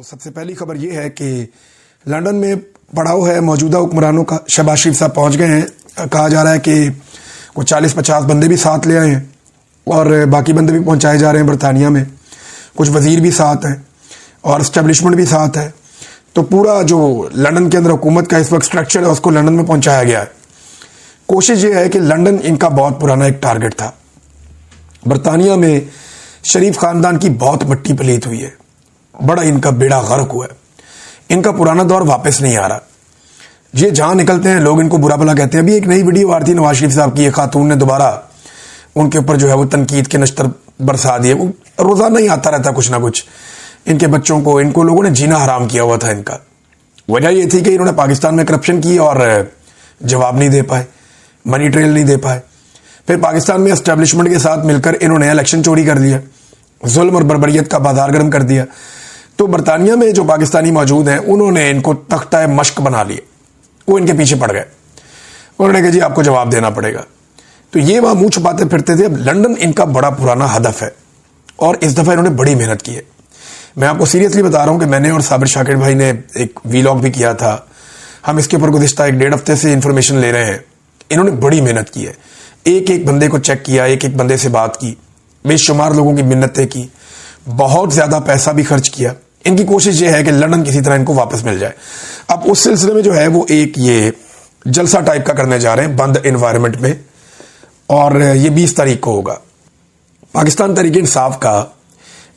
سب سے پہلی خبر یہ ہے کہ لندن میں پڑاؤ ہے موجودہ حکمرانوں کا. شہباز شریف صاحب پہنچ گئے ہیں. کہا جا رہا ہے کہ وہ 40-50 بندے بھی ساتھ لے آئے ہیں اور باقی بندے بھی پہنچائے جا رہے ہیں برطانیہ میں. کچھ وزیر بھی ساتھ ہیں اور اسٹیبلشمنٹ بھی ساتھ ہے. تو پورا جو لندن کے اندر حکومت کا اس وقت اسٹرکچر ہے اس کو لندن میں پہنچایا گیا ہے. کوشش یہ ہے کہ لندن ان کا بہت پرانا ایک ٹارگٹ تھا. برطانیہ میں شریف خاندان کی بہت مٹی پلیت ہوئی ہے, بڑا ان کا بیڑا غرق ہوا ہے. ان کا پرانا دور واپس نہیں آ رہا. یہ جہاں نکلتے ہیں لوگ ان کو برا بھلا کہتے ہیں. ابھی ایک نئی ویڈیو آ رہی تھی نواز شریف صاحب کی, ایک خاتون نے دوبارہ ان کے اوپر جو ہے وہ تنقید کے نشتر برسا دیے. وہ روزانہ ہی آتا رہتا کچھ نہ کچھ. ان کے بچوں کو ان کو لوگوں نے جینا حرام کیا ہوا تھا. ان کا وجہ یہ تھی کہ انہوں نے پاکستان میں کرپشن کی اور جواب نہیں دے پائے, منی ٹریل نہیں دے پائے. پھر پاکستان میں اسٹیبلشمنٹ کے ساتھ مل کر انہوں نے الیکشن چوری کر لیا, ظلم اور بربریت کا بازار گرم کر دیا. تو برطانیہ میں جو پاکستانی موجود ہیں انہوں نے ان کو تختہ مشق بنا لیا. وہ ان کے پیچھے پڑ گئے. انہوں نے کہا جی آپ کو جواب دینا پڑے گا. تو یہ وہاں منہ چھپاتے پھرتے تھے. اب لندن ان کا بڑا پرانا ہدف ہے اور اس دفعہ انہوں نے بڑی محنت کی ہے. میں آپ کو سیریسلی بتا رہا ہوں کہ میں نے اور صابر شاکر بھائی نے ایک ویلاگ بھی کیا تھا. ہم اس کے اوپر گزشتہ 1-1.5 ہفتے سے انفارمیشن لے رہے ہیں. انہوں نے بڑی محنت کی ہے. ایک ایک بندے کو چیک کیا, ایک ایک بندے سے بات کی, بے شمار لوگوں کی منتیں کی, بہت زیادہ پیسہ بھی خرچ کیا. ان کی کوشش یہ ہے کہ لندن کسی طرح ان کو واپس مل جائے. اب اس سلسلے میں جو ہے وہ ایک یہ جلسہ ٹائپ کا کرنے جا رہے ہیں بند انوائرمنٹ میں, اور یہ 20 تاریخ کو ہوگا. پاکستان تحریک انصاف کا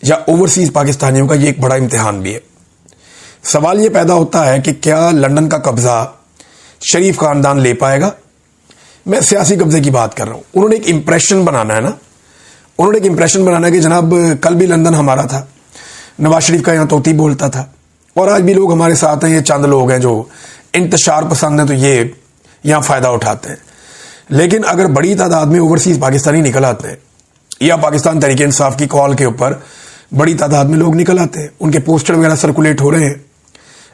یا اوورسیز پاکستانیوں کا یہ ایک بڑا امتحان بھی ہے. سوال یہ پیدا ہوتا ہے کہ کیا لندن کا قبضہ شریف خاندان لے پائے گا. میں سیاسی قبضے کی بات کر رہا ہوں. انہوں نے ایک امپریشن بنانا ہے نا. انہوں نے ایک امپریشن بنانا ہے کہ جناب کل بھی لندن ہمارا تھا, نواز شریف کا یہاں طوطی بولتا تھا, اور آج بھی لوگ ہمارے ساتھ ہیں. یہ چند لوگ ہیں جو انتشار پسند ہیں تو یہ یہاں فائدہ اٹھاتے ہیں. لیکن اگر بڑی تعداد میں اوورسیز پاکستانی نکل آتے ہیں یا پاکستان تحریک انصاف کی کال کے اوپر بڑی تعداد میں لوگ نکل آتے ہیں, ان کے پوسٹر وغیرہ سرکولیٹ ہو رہے ہیں,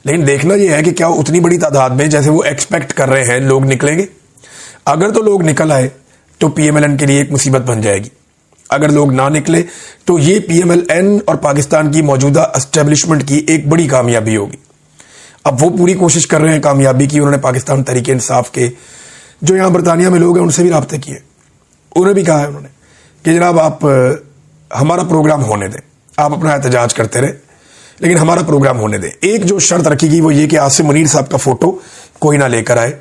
لیکن دیکھنا یہ ہے کہ کیا اتنی بڑی تعداد میں جیسے وہ ایکسپیکٹ کر رہے ہیں لوگ نکلیں گے. اگر تو لوگ نکل آئے تو پی ایم ایل این کے لیے ایک مصیبت بن جائے گی. اگر لوگ نہ نکلے تو یہ پی ایم ایل این اور پاکستان کی موجودہ اسٹیبلشمنٹ کی ایک بڑی کامیابی ہوگی. اب وہ پوری کوشش کر رہے ہیں کامیابی کی. انہوں نے پاکستان تحریک انصاف کے جو یہاں برطانیہ میں لوگ ہیں ان سے بھی رابطے کیے. انہوں نے بھی کہا ہے انہوں نے کہ جناب آپ ہمارا پروگرام ہونے دیں, آپ اپنا احتجاج کرتے رہے لیکن ہمارا پروگرام ہونے دیں. ایک جو شرط رکھی گئی وہ یہ کہ عاصم منیر صاحب کا فوٹو کوئی نہ لے کر آئے,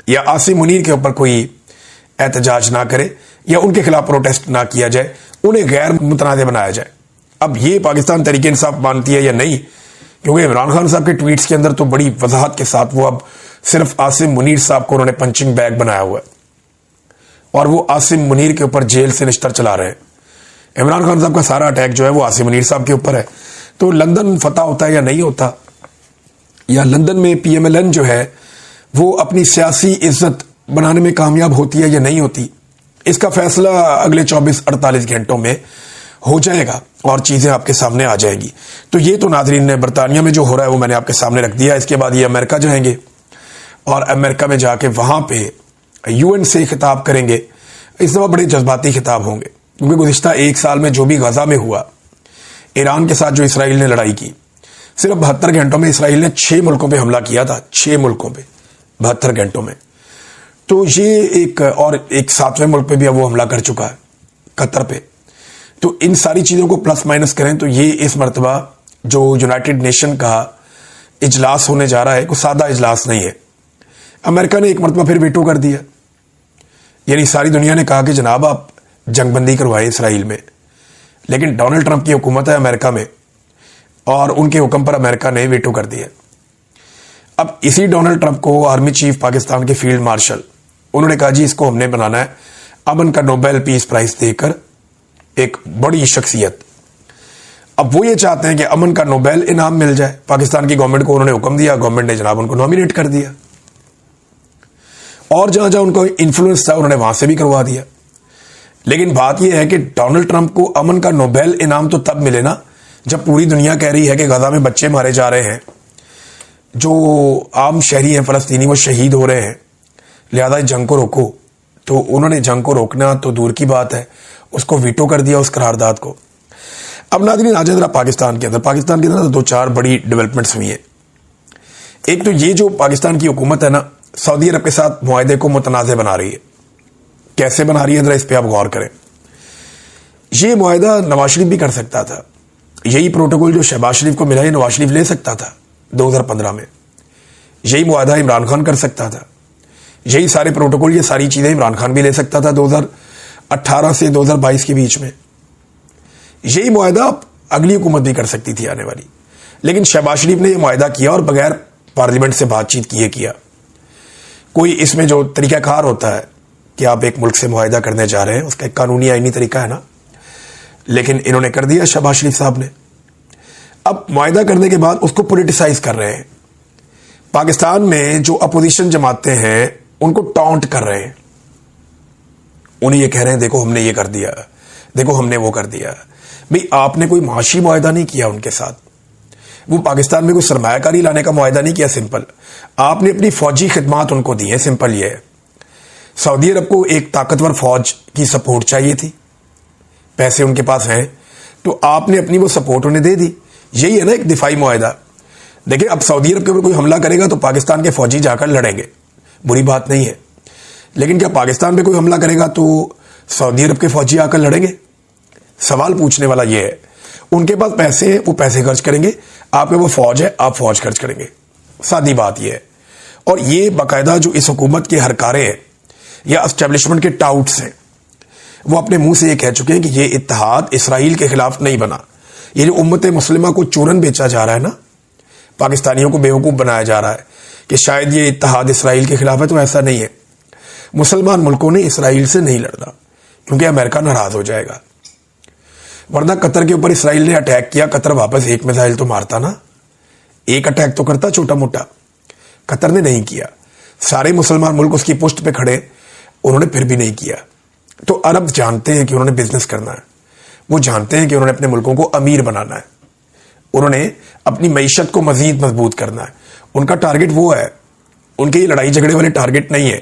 یا عاصم منیر کے اوپر کوئی احتجاج نہ کرے, یا ان کے خلاف پروٹیسٹ نہ کیا جائے, انہیں غیر متنازع بنایا جائے. اب یہ پاکستان تحریک انصاف مانتی ہے یا نہیں, کیونکہ عمران خان صاحب کے ٹویٹس کے اندر تو بڑی وضاحت کے ساتھ وہ اب صرف عاصم منیر صاحب کو انہوں نے پنچنگ بیگ بنایا ہوا ہے اور وہ عاصم منیر کے اوپر جیل سے نشتر چلا رہے ہیں. عمران خان صاحب کا سارا اٹیک جو ہے وہ عاصم منیر صاحب کے اوپر ہے. تو لندن فتح ہوتا ہے یا نہیں ہوتا, یا لندن میں پی ایم ایل این جو ہے وہ اپنی سیاسی عزت بنانے میں کامیاب ہوتی ہے یا نہیں ہوتی, اس کا فیصلہ اگلے 24-48 گھنٹوں میں ہو جائے گا اور چیزیں آپ کے سامنے آ جائیں گی. تو یہ تو ناظرین نے برطانیہ میں جو ہو رہا ہے وہ میں نے آپ کے سامنے رکھ دیا. اس کے بعد یہ امریکہ جائیں گے اور امریکہ میں جا کے وہاں پہ یو این سے خطاب کریں گے. اس دفعہ بڑے جذباتی خطاب ہوں گے, کیونکہ گزشتہ 1 سال میں جو بھی غزہ میں ہوا, ایران کے ساتھ جو اسرائیل نے لڑائی کی, صرف 72 گھنٹوں میں اسرائیل نے 6 ملکوں پہ حملہ کیا تھا. 6 ملکوں پہ 72 گھنٹوں میں. تو یہ ایک 7ویں ملک پہ بھی اب وہ حملہ کر چکا ہے, قطر پہ. تو ان ساری چیزوں کو پلس مائنس کریں تو یہ اس مرتبہ جو یونائٹڈ نیشن کا اجلاس ہونے جا رہا ہے کوئی سادہ اجلاس نہیں ہے. امریکہ نے ایک مرتبہ پھر ویٹو کر دیا, یعنی ساری دنیا نے کہا کہ جناب آپ جنگ بندی کروائے اسرائیل میں, لیکن ڈونلڈ ٹرمپ کی حکومت ہے امریکہ میں اور ان کے حکم پر امریکہ نے ویٹو کر دیا. اب اسی ڈونلڈ ٹرمپ کو آرمی چیف پاکستان کے فیلڈ مارشل انہوں نے کہا جی اس کو ہم نے بنانا ہے امن کا نوبیل پیس پرائز دے کر ایک بڑی شخصیت. اب وہ یہ چاہتے ہیں کہ امن کا نوبیل انعام مل جائے. پاکستان کی گورنمنٹ کو انہوں نے حکم دیا, گورنمنٹ نے جناب ان کو نامینیٹ کر دیا, اور جہاں جہاں ان کو انفلوئنس تھا انہوں نے وہاں سے بھی کروا دیا. لیکن بات یہ ہے کہ ڈونلڈ ٹرمپ کو امن کا نوبیل انعام تو تب ملے نا جب پوری دنیا کہہ رہی ہے کہ غزہ میں بچے مارے جا رہے ہیں, جو عام شہری ہیں فلسطینی وہ شہید ہو رہے ہیں, لہذا جنگ کو روکو. تو انہوں نے جنگ کو روکنا تو دور کی بات ہے, اس کو ویٹو کر دیا اس قرارداد کو. اب ناظرین آ جائیں ذرا پاکستان کے اندر 2-4 بڑی ڈیولپمنٹس ہوئی ہیں. ایک تو یہ جو پاکستان کی حکومت ہے نا، سعودی عرب کے ساتھ معاہدے کو متنازع بنا رہی ہے. کیسے بنا رہی ہے ذرا اس پہ آپ غور کریں. یہ معاہدہ نواز شریف بھی کر سکتا تھا. یہی پروٹوکول جو شہباز شریف کو ملا ہے نواز شریف لے سکتا تھا 2015 میں. یہی معاہدہ عمران خان کر سکتا تھا. یہی سارے پروٹوکول، یہ ساری چیزیں عمران خان بھی لے سکتا تھا 2018 سے 2022 کے بیچ میں. یہی معاہدہ اگلی حکومت بھی کر سکتی تھی آنے والی. لیکن شہباز شریف نے یہ معاہدہ کیا اور بغیر پارلیمنٹ سے بات چیت کیے. کوئی اس میں جو طریقہ کار ہوتا ہے کہ آپ ایک ملک سے معاہدہ کرنے جا رہے ہیں، اس کا ایک قانونی آئینی طریقہ ہے نا، لیکن انہوں نے کر دیا شہباز شریف صاحب نے. اب معاہدہ کرنے کے بعد اس کو پولیٹیسائز کر رہے ہیں. پاکستان میں جو اپوزیشن جماعتیں ہیں ان کو ٹاؤنٹ کر رہے ہیں. انہیں یہ کہہ رہے ہیں دیکھو ہم نے یہ کر دیا، دیکھو ہم نے وہ کر دیا. بھئی آپ نے کوئی معاشی معاہدہ نہیں کیا ان کے ساتھ. وہ پاکستان میں کوئی سرمایہ کاری لانے کا معاہدہ نہیں کیا. سمپل آپ نے اپنی فوجی خدمات ان کو دی ہیں. سمپل یہ ہے. سعودی عرب کو ایک طاقتور فوج کی سپورٹ چاہیے تھی، پیسے ان کے پاس ہیں تو آپ نے اپنی وہ سپورٹ انہیں دے دی. یہی ہے نا ایک دفاعی معاہدہ. دیکھیں اب سعودی عرب کے اوپر کوئی حملہ کرے گا تو پاکستان کے فوجی جا کر لڑیں گے، بری بات نہیں ہے. لیکن کیا پاکستان پہ کوئی حملہ کرے گا تو سعودی عرب کے فوجی آ کر لڑیں گے؟ سوال پوچھنے والا یہ ہے. ان کے پاس پیسے ہیں، وہ پیسے خرچ کریں گے. آپ کے وہ فوج ہے، آپ فوج خرچ کریں گے. سادی بات یہ ہے. اور یہ باقاعدہ جو اس حکومت کے ہرکارے ہیں یا اسٹیبلشمنٹ کے ٹاؤٹس ہیں، وہ اپنے منہ سے یہ کہہ چکے ہیں کہ یہ اتحاد اسرائیل کے خلاف نہیں بنا. یہ جو امت مسلمہ کو چورن بیچا جا رہا ہے نا، پاکستانیوں کو بیوقوف بنایا جا رہا ہے کہ شاید یہ اتحاد اسرائیل کے خلاف ہے، تو ایسا نہیں ہے. مسلمان ملکوں نے اسرائیل سے نہیں لڑنا کیونکہ امریکہ ناراض ہو جائے گا. ورنہ قطر کے اوپر اسرائیل نے اٹیک کیا، قطر واپس ایک میزائل تو مارتا نا، ایک اٹیک تو کرتا چھوٹا موٹا. قطر نے نہیں کیا. سارے مسلمان ملک اس کی پشت پہ کھڑے، انہوں نے پھر بھی نہیں کیا. تو عرب جانتے ہیں کہ انہوں نے بزنس کرنا ہے. وہ جانتے ہیں کہ انہوں نے اپنے ملکوں کو امیر بنانا ہے. انہوں نے اپنی معیشت کو مزید مضبوط کرنا ہے. ان کا ٹارگٹ وہ ہے. ان کے یہ لڑائی جھگڑے والے ٹارگٹ نہیں ہے.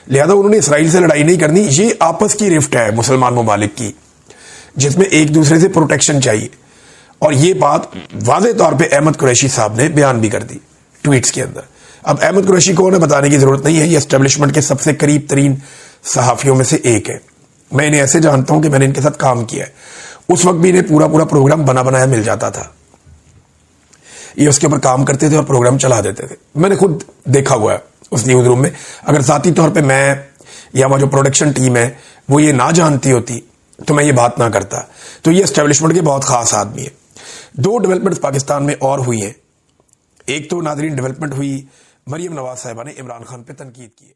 لہذا انہوں نے اسرائیل سے لڑائی نہیں کرنی. یہ آپس کی رفٹ ہے مسلمان ممالک کی، جس میں ایک دوسرے سے پروٹیکشن چاہیے. اور یہ بات واضح طور پہ احمد قریشی صاحب نے بیان بھی کر دی ٹویٹس کے اندر. اب احمد قریشی کو انہیں بتانے کی ضرورت نہیں ہے، یہ اسٹیبلشمنٹ کے سب سے قریب ترین صحافیوں میں سے ایک ہے. میں انہیں ایسے جانتا ہوں کہ میں نے ان کے ساتھ کام کیا ہے. اس وقت بھی انہیں پورا پروگرام بنا بنایا مل جاتا تھا. یہ اس کے اوپر کام کرتے تھے اور پروگرام چلا دیتے تھے. میں نے خود دیکھا ہوا ہے اس نیوز روم میں. اگر ذاتی طور پہ میں یا وہ جو پروڈکشن ٹیم ہے وہ یہ نہ جانتی ہوتی تو میں یہ بات نہ کرتا. تو یہ اسٹیبلشمنٹ کے بہت خاص آدمی ہے. 2 ڈیولپمنٹس پاکستان میں اور ہوئی ہیں. ایک تو ناظرین ڈیولپمنٹ ہوئی، مریم نواز صاحبہ نے عمران خان پہ تنقید کی ہے.